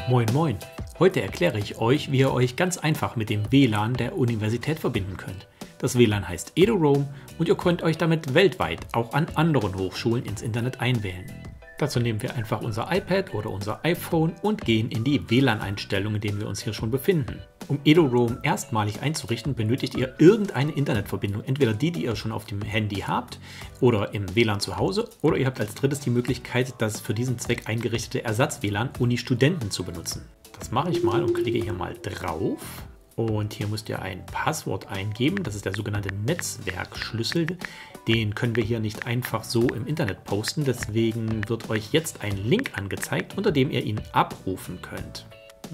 Moin Moin! Heute erkläre ich euch, wie ihr euch ganz einfach mit dem WLAN der Universität verbinden könnt. Das WLAN heißt eduroam und ihr könnt euch damit weltweit auch an anderen Hochschulen ins Internet einwählen. Dazu nehmen wir einfach unser iPad oder unser iPhone und gehen in die WLAN-Einstellungen, in denen wir uns hier schon befinden. Um eduroam erstmalig einzurichten, benötigt ihr irgendeine Internetverbindung, entweder die ihr schon auf dem Handy habt oder im WLAN zu Hause, oder ihr habt als drittes die Möglichkeit, das für diesen Zweck eingerichtete Ersatz-WLAN Uni-Studenten zu benutzen. Das mache ich mal und klicke hier mal drauf. Und hier müsst ihr ein Passwort eingeben, das ist der sogenannte Netzwerkschlüssel. Den können wir hier nicht einfach so im Internet posten, deswegen wird euch jetzt ein Link angezeigt, unter dem ihr ihn abrufen könnt.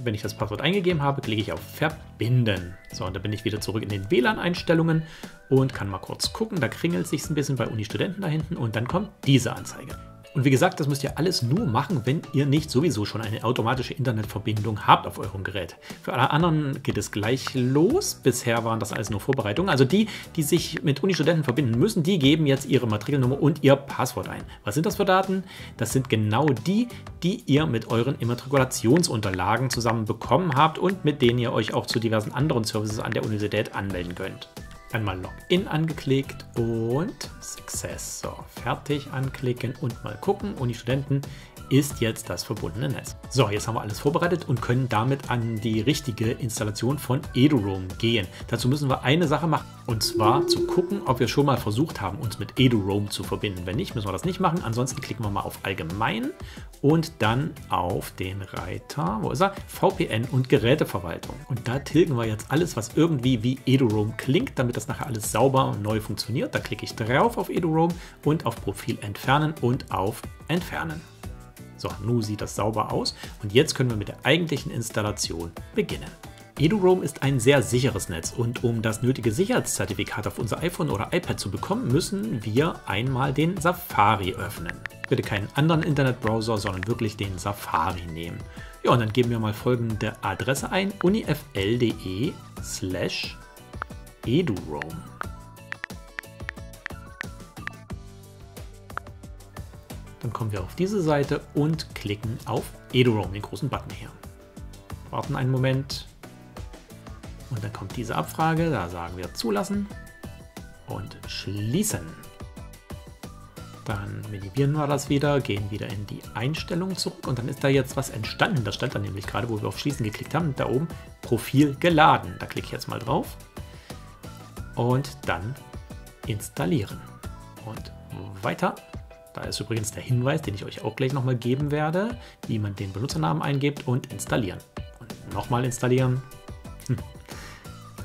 Wenn ich das Passwort eingegeben habe, klicke ich auf Verbinden. So, und dann bin ich wieder zurück in den WLAN-Einstellungen und kann mal kurz gucken, da kringelt es sich ein bisschen bei Uni-Studenten da hinten und dann kommt diese Anzeige. Und wie gesagt, das müsst ihr alles nur machen, wenn ihr nicht sowieso schon eine automatische Internetverbindung habt auf eurem Gerät. Für alle anderen geht es gleich los. Bisher waren das alles nur Vorbereitungen. Also die sich mit Uni-Studenten verbinden müssen, die geben jetzt ihre Matrikelnummer und ihr Passwort ein. Was sind das für Daten? Das sind genau die ihr mit euren Immatrikulationsunterlagen zusammen bekommen habt und mit denen ihr euch auch zu diversen anderen Services an der Universität anmelden könnt. Einmal Login angeklickt und Success. So, fertig anklicken und mal gucken. Uni-Studenten ist jetzt das verbundene Netz. So, jetzt haben wir alles vorbereitet und können damit an die richtige Installation von eduroam gehen. Dazu müssen wir eine Sache machen, und zwar zu gucken, ob wir schon mal versucht haben, uns mit eduroam zu verbinden. Wenn nicht, müssen wir das nicht machen. Ansonsten klicken wir mal auf Allgemein und dann auf den Reiter, wo ist er? VPN und Geräteverwaltung. Und da tilgen wir jetzt alles, was irgendwie wie eduroam klingt, damit das nachher alles sauber und neu funktioniert. Da klicke ich drauf auf eduroam und auf Profil entfernen und auf Entfernen. So, nun sieht das sauber aus und jetzt können wir mit der eigentlichen Installation beginnen. eduroam ist ein sehr sicheres Netz und um das nötige Sicherheitszertifikat auf unser iPhone oder iPad zu bekommen, müssen wir einmal den Safari öffnen. Bitte keinen anderen Internetbrowser, sondern wirklich den Safari nehmen. Ja, und dann geben wir mal folgende Adresse ein: unifl.de/eduroam. Dann kommen wir auf diese Seite und klicken auf eduroam, den großen Button hier. Warten einen Moment und dann kommt diese Abfrage, da sagen wir zulassen und schließen. Dann minimieren wir das wieder, gehen wieder in die Einstellungen zurück und dann ist da jetzt was entstanden. Das stand da nämlich gerade, wo wir auf Schließen geklickt haben, da oben Profil geladen. Da klicke ich jetzt mal drauf und dann installieren und weiter. Da ist übrigens der Hinweis, den ich euch auch gleich nochmal geben werde, wie man den Benutzernamen eingibt und installieren. Und nochmal installieren.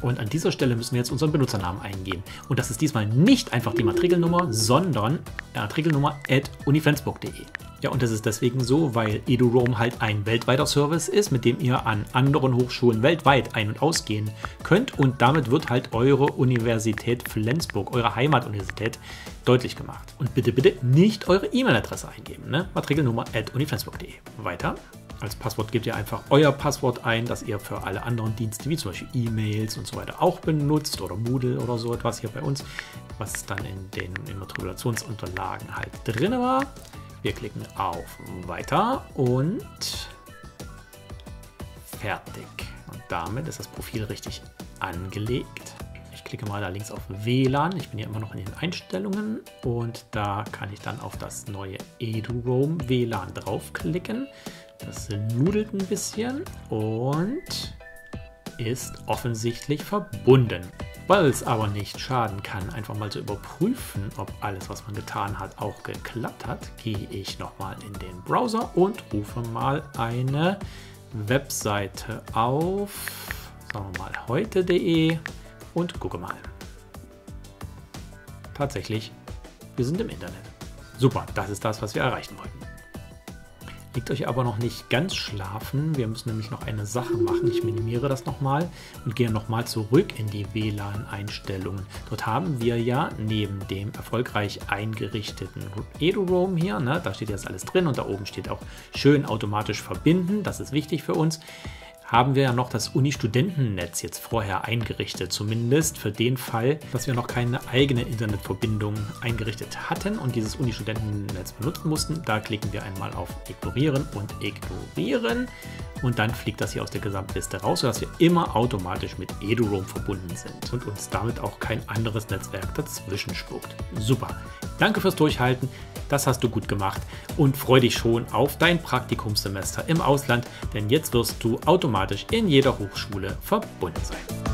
Und an dieser Stelle müssen wir jetzt unseren Benutzernamen eingeben. Und das ist diesmal nicht einfach die Matrikelnummer, sondern matrikelnummer@uniflensburg.de. Ja, und das ist deswegen so, weil eduroam halt ein weltweiter Service ist, mit dem ihr an anderen Hochschulen weltweit ein- und ausgehen könnt. Und damit wird halt eure Universität Flensburg, eure Heimatuniversität, deutlich gemacht. Und bitte, bitte nicht eure E-Mail-Adresse eingeben, ne? Matrikelnummer@uniflensburg.de. Weiter. Als Passwort gebt ihr einfach euer Passwort ein, das ihr für alle anderen Dienste, wie zum Beispiel E-Mails und so weiter, auch benutzt oder Moodle oder so etwas hier bei uns, was dann in den Immatrikulationsunterlagen halt drin war. Wir klicken auf Weiter und fertig. Und damit ist das Profil richtig angelegt. Ich klicke mal da links auf WLAN. Ich bin hier immer noch in den Einstellungen und da kann ich dann auf das neue eduroam WLAN draufklicken. Das nudelt ein bisschen und ist offensichtlich verbunden. Weil es aber nicht schaden kann, einfach mal zu überprüfen, ob alles, was man getan hat, auch geklappt hat, gehe ich nochmal in den Browser und rufe mal eine Webseite auf, sagen wir mal heute.de und gucke mal. Tatsächlich, wir sind im Internet. Super, das ist das, was wir erreichen wollten. Legt euch aber noch nicht ganz schlafen. Wir müssen nämlich noch eine Sache machen. Ich minimiere das nochmal und gehe nochmal zurück in die WLAN-Einstellungen. Dort haben wir ja neben dem erfolgreich eingerichteten eduroam hier, ne, da steht jetzt alles drin und da oben steht auch schön automatisch verbinden. Das ist wichtig für uns. haben wir ja noch das Uni-Studentennetz jetzt vorher eingerichtet, zumindest für den Fall, dass wir noch keine eigene Internetverbindung eingerichtet hatten und dieses Uni-Studentennetz benutzen mussten. Da klicken wir einmal auf Ignorieren und Ignorieren und dann fliegt das hier aus der Gesamtliste raus, sodass wir immer automatisch mit eduroam verbunden sind und uns damit auch kein anderes Netzwerk dazwischen spuckt. Super, danke fürs Durchhalten, das hast du gut gemacht und freu dich schon auf dein Praktikumssemester im Ausland, denn jetzt wirst du automatisch in jeder Hochschule verbunden sein.